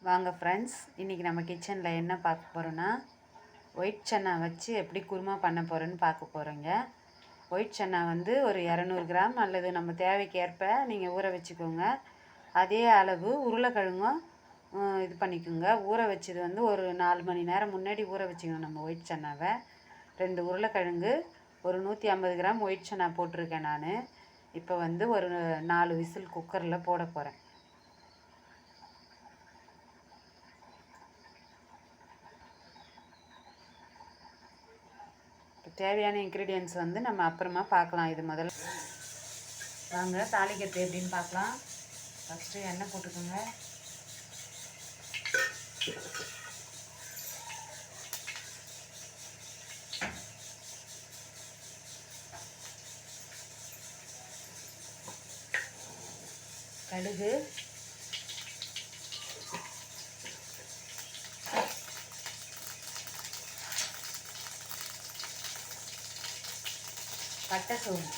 வாங்க ஃப்ரெண்ட்ஸ், இன்றைக்கி நம்ம கிச்சனில் என்ன பார்க்க போகிறோன்னா ஒயிட் சன்னா வச்சு எப்படி குருமா பண்ண போகிறோன்னு பார்க்க போகிறோங்க. ஒயிட் சன்னா வந்து ஒரு 200 கிராம் அல்லது நம்ம தேவைக்கு ஏற்ப நீங்கள் ஊற வச்சுக்கோங்க. அதே அளவு உருளைக்கிழங்கும் இது பண்ணிக்கோங்க. ஊற வச்சது வந்து ஒரு 4 மணி நேரம் முன்னாடி ஊற வச்சுக்கணும் நம்ம ஒயிட் சன்னாவை. 2 உருளைக்கிழங்கு, ஒரு 150 கிராம் ஒயிட் சன்னா போட்டிருக்கேன் நான். இப்போ வந்து ஒரு 4 விசில் குக்கரில் போட போகிறேன். தேவையான இன்க்ரீடியன்ட்ஸ் வந்து நம்ம அப்புறமா பார்க்கலாம். இது முதல்ல வாங்க தாளிக்கிறது எப்படின்னு பார்க்கலாம். ஃபஸ்ட்டு எண்ணெய் போட்டுக்கோங்க. கடுகு, பட்டை, சோம்பு,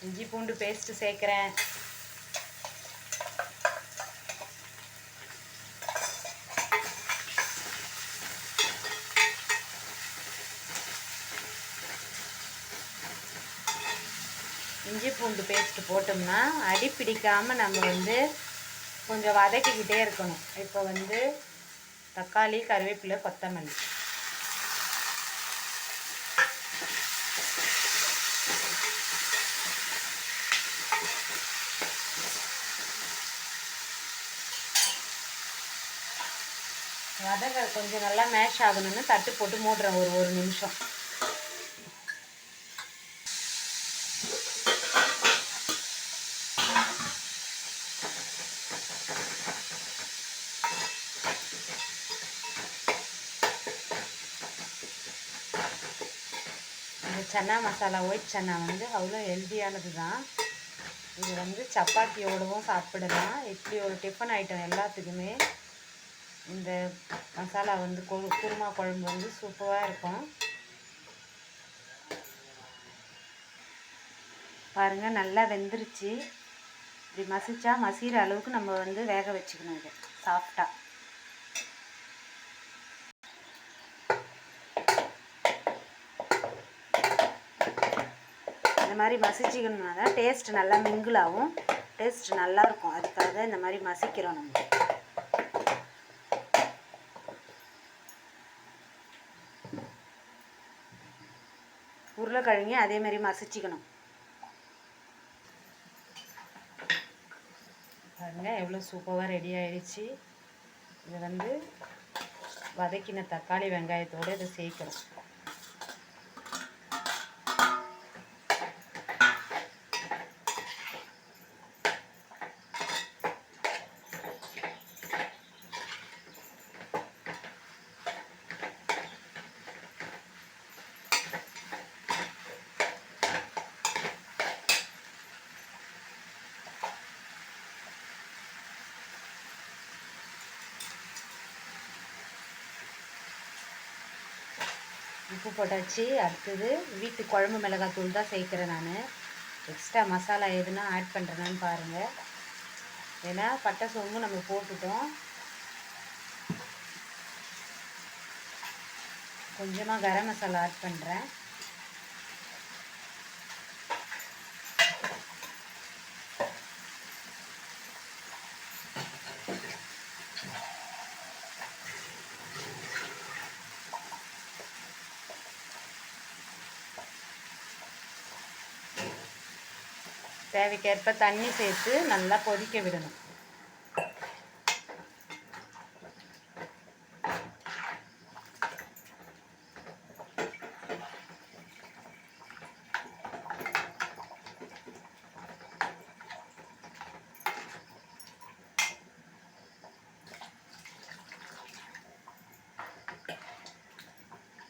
இஞ்சி பூண்டு பேஸ்ட்டு சேர்க்குறேன். இஞ்சி பூண்டு பேஸ்ட்டு போட்டோம்னா அடி பிடிக்காமல் நம்ம வந்து கொஞ்சம் வதக்கிக்கிட்டே இருக்கணும். இப்போ வந்து தக்காளி, கருவேப்பிலை, கொத்தமல்லி, வதங்க கொஞ்சம் நல்லா மேஷ் ஆகணும்னு தட்டு போட்டு மூடுறேன் ஒரு நிமிஷம். இந்த சன்னா மசாலா ஒயிட் சன்னா வந்து அவ்வளோ ஹெல்த்தியானது தான். இது வந்து சப்பாத்தியோடவும் சாப்பிடலாம். இட்லி ஒரு டிஃபன் ஐட்டம் எல்லாத்துக்குமே இந்த மசாலா வந்து குருமா குழம்பு வந்து சூப்பராக இருக்கும். பாருங்கள், நல்லா வெந்துருச்சு. இப்படி மசிச்சா மசிகிற அளவுக்கு நம்ம வந்து வேக வச்சுக்கணும். இது சாஃப்டாக இந்த மாதிரி மசிச்சிக்கணும்னா தான் டேஸ்ட் நல்லா மிங்கிளாகவும் டேஸ்ட் நல்லாயிருக்கும். அதுக்காக இந்த மாதிரி மசிக்கிறோம். நம்ம உருளைக்கிழங்கு அதே மாதிரி மசிச்சிக்கணும். பாருங்க எவ்வளோ சூப்பராக ரெடி ஆகிடுச்சு. இதை வந்து வதக்கின தக்காளி வெங்காயத்தோடு இதை சேர்க்கணும். உப்பு போட்டாச்சு. அடுத்தது வீட்டு குழம்பு மிளகாத்தூள் தான் சேர்க்குறேன் நான். எக்ஸ்ட்ரா மசாலா எதுனா ஆட் பண்ணுறேன்னு பாருங்கள். ஏன்னா பட்டை சோம்பு நம்ம போட்டுட்டோம். கொஞ்சமாக கரம் மசாலா ஆட் பண்ணுறேன். தேவைக்கேற்ப தண்ணி சேர்த்து நல்லா கொதிக்க விடணும்.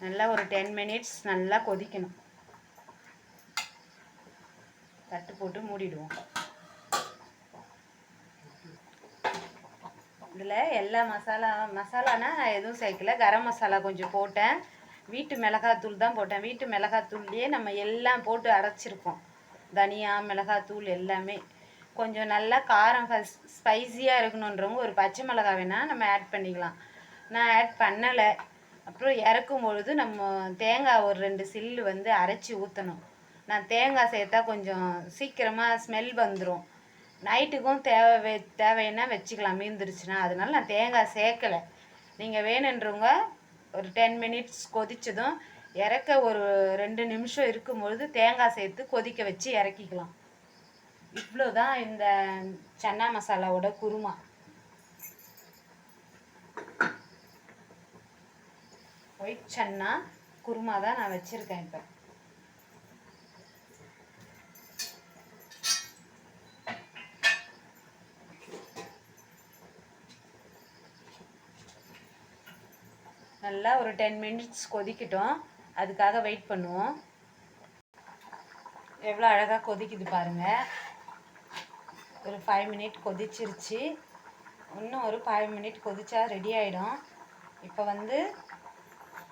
நல்லா ஒரு 10 மினிட்ஸ் நல்லா கொதிக்கணும். தட்டு போட்டு மூடிடுவோம். இதில் எல்லா மசாலானா எதுவும் சேர்க்கல. கரம் மசாலா கொஞ்சம் போட்டேன், வீட்டு மிளகாத்தூள் தான் போட்டேன். வீட்டு மிளகாத்தூள்லேயே நம்ம எல்லாம் போட்டு அரைச்சிருக்கோம். தனியா, மிளகாத்தூள் எல்லாமே. கொஞ்சம் நல்லா காரம் ஸ்பைஸியாக இருக்கணுன்றவங்க ஒரு பச்சை மிளகா வேணால் நம்ம ஆட் பண்ணிக்கலாம். நான் ஆட் பண்ணலை. அப்புறம் இறக்கும் பொழுது நம்ம தேங்காய் ஒரு 2 சில்லு வந்து அரைச்சி ஊற்றணும். நான் தேங்காய் சேர்த்தா கொஞ்சம் சீக்கிரமாக ஸ்மெல் வந்துடும். நைட்டுக்கும் தேவைன்னா வச்சுக்கலாம் மீந்துருச்சுன்னா. அதனால நான் தேங்காய் சேர்க்கலை. நீங்கள் வேணுன்றவங்க ஒரு 10 மினிட்ஸ் கொதித்ததும் இறக்க ஒரு 2 நிமிஷம் இருக்கும்பொழுது தேங்காய் சேர்த்து கொதிக்க வச்சு இறக்கிக்கலாம். இவ்வளோதான் இந்த சன்னா மசாலாவோட குருமா. ஒயிட் சன்னா குருமா தான் நான் வச்சுருக்கேன். இப்போ நல்லா ஒரு 10 மினிட்ஸ் கொதிக்கட்டும். அதுக்காக வெயிட் பண்ணுவோம். எவ்வளோ அழகாக கொதிக்குது பாருங்கள். ஒரு 5 மினிட் கொதிச்சிருச்சு. இன்னும் ஒரு 5 மினிட் கொதிச்சா ரெடி ஆகிடும். இப்போ வந்து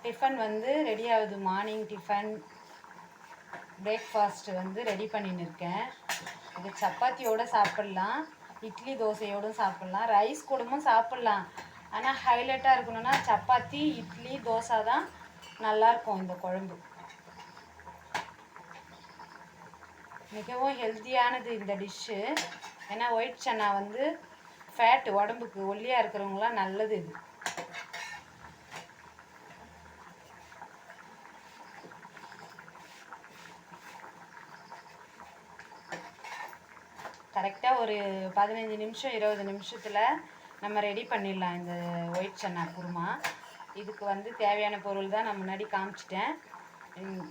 டிஃபன் வந்து ரெடி ஆகுது. மார்னிங் டிஃபன் பிரேக்ஃபாஸ்ட்டு வந்து ரெடி பண்ணின்னு இருக்கேன். இது சப்பாத்தியோடு சாப்பிட்லாம், இட்லி தோசையோடும் சாப்பிட்லாம், ரைஸ் கூடவும் சாப்பிட்லாம். ஆனால் ஹைலைட்டாக இருக்கணும்னா சப்பாத்தி, இட்லி, தோசை தான் நல்லாயிருக்கும் இந்த குழம்பு. மிகவும் ஹெல்த்தியானது இந்த டிஷ்ஷு. ஏன்னா ஒயிட் சன்னா வந்து ஃபேட்டு, உடம்புக்கு ஒல்லியாக இருக்கிறவங்களாம் நல்லது இது. கரெக்டாக ஒரு 15 நிமிஷம் 20 நிமிஷத்தில் நம்ம ரெடி பண்ணிடலாம் இந்த ஒயிட் சன்னா குருமா. இதுக்கு வந்து தேவையான பொருள் தான் நான் முன்னாடி காமிச்சிட்டேன்.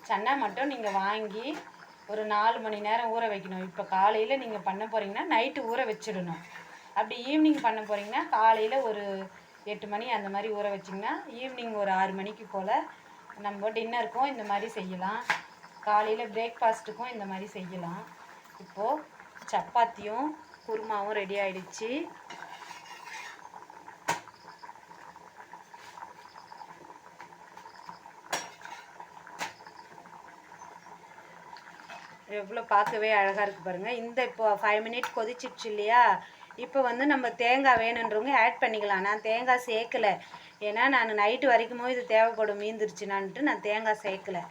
சன்னா மட்டும் நீங்கள் வாங்கி ஒரு 4 மணி நேரம் ஊற வைக்கணும். இப்போ காலையில் நீங்கள் பண்ண போகிறீங்கன்னா நைட்டு ஊற வச்சிடணும். அப்படி ஈவினிங் பண்ண போகிறீங்கன்னா காலையில் ஒரு 8 மணி அந்த மாதிரி ஊற வச்சிங்கன்னா ஈவினிங் ஒரு 6 மணிக்கு போல் நம்ம டின்னருக்கும் இந்த மாதிரி செய்யலாம். காலையில் பிரேக்ஃபாஸ்ட்டுக்கும் இந்த மாதிரி செய்யலாம். இப்போது சப்பாத்தியும் குருமாவும் ரெடி ஆயிடுச்சு. எவ்வளோ பார்க்கவே அழகாக இருக்குது பாருங்கள். இந்த இப்போ 5 மினிட் கொதிச்சிடுச்சு இல்லையா? இப்போ வந்து நம்ம தேங்காய் வேணுன்றவங்க ஆட் பண்ணிக்கலாம். நான் தேங்காய் சேர்க்கலை. ஏன்னா நான் நைட்டு வரைக்கும் இது தேவைப்படும் மீந்துருச்சுனான்ட்டு நான் தேங்காய் சேர்க்கலை.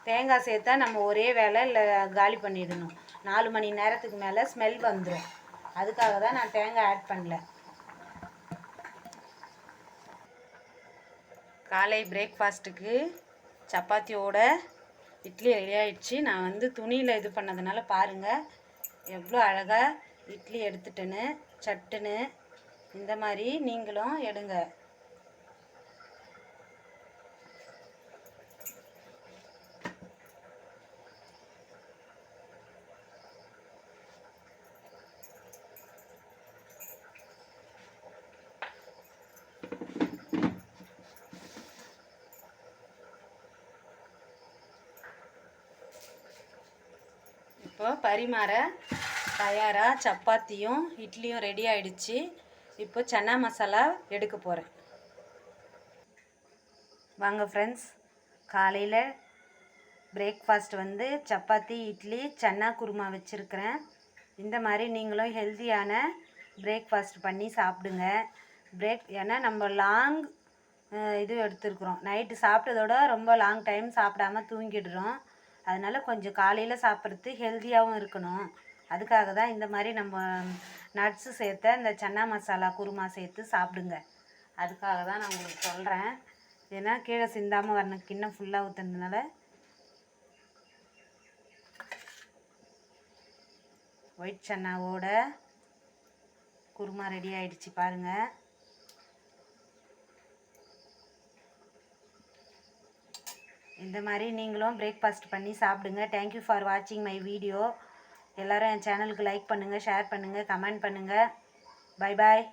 தேங்காய் சேர்த்தா நம்ம ஒரே வேலை இல்லை காலி பண்ணிடணும். 4 மணி நேரத்துக்கு மேலே ஸ்மெல் வந்துடும். அதுக்காக தான் நான் தேங்காய் ஆட் பண்ணல. காலை பிரேக்ஃபாஸ்ட்டுக்கு சப்பாத்தியோட இட்லி ரெடி ஆகிடுச்சு. நான் வந்து துணியில் இது பண்ணதுனால பாருங்கள் எவ்வளோ அழகாக இட்லி எடுத்துட்டேன்னு. சட்டுன்னு இந்த மாதிரி நீங்களும் எடுங்க. இப்போ பரிமாற தயாராக சப்பாத்தியும் இட்லியும் ரெடி ஆகிடுச்சு. இப்போ சன்னா மசாலா எடுக்க போகிறேன். வாங்க ஃப்ரெண்ட்ஸ், காலையில் பிரேக்ஃபாஸ்ட் வந்து சப்பாத்தி, இட்லி, சன்னா குருமா வச்சுருக்கிறேன். இந்த மாதிரி நீங்களும் ஹெல்த்தியான பிரேக்ஃபாஸ்ட் பண்ணி சாப்பிடுங்க. ஏன்னா நம்ம லாங் இது எடுத்துருக்குறோம். நைட்டு சாப்பிட்டதோட ரொம்ப லாங் டைம் சாப்பிடாம தூங்கிடுறோம். அதனால் கொஞ்சம் காலையில் சாப்பிட்றது ஹெல்த்தியாகவும் இருக்கணும். அதுக்காக தான் இந்த மாதிரி நம்ம நட்ஸு சேர்த்த இந்த சன்னா மசாலா குருமா சேர்த்து சாப்பிடுங்க. அதுக்காக தான் நான் உங்களுக்கு சொல்கிறேன். ஏன்னா கீழே சிந்தாமல் வரணும், கிண்ணம் ஃபுல்லாக ஊற்றுனதுனால. ஒயிட் சன்னாவோட குருமா ரெடி ஆயிடுச்சு பாருங்கள். இந்த மாதிரி நீங்களும் பிரேக்ஃபாஸ்ட் பண்ணி சாப்பிடுங்க. தேங்க்யூ ஃபார் வாட்சிங் மை வீடியோ. எல்லோரும் என் சேனலுக்கு லைக் பண்ணுங்கள், ஷேர் பண்ணுங்கள், கமெண்ட் பண்ணுங்கள். Bye bye.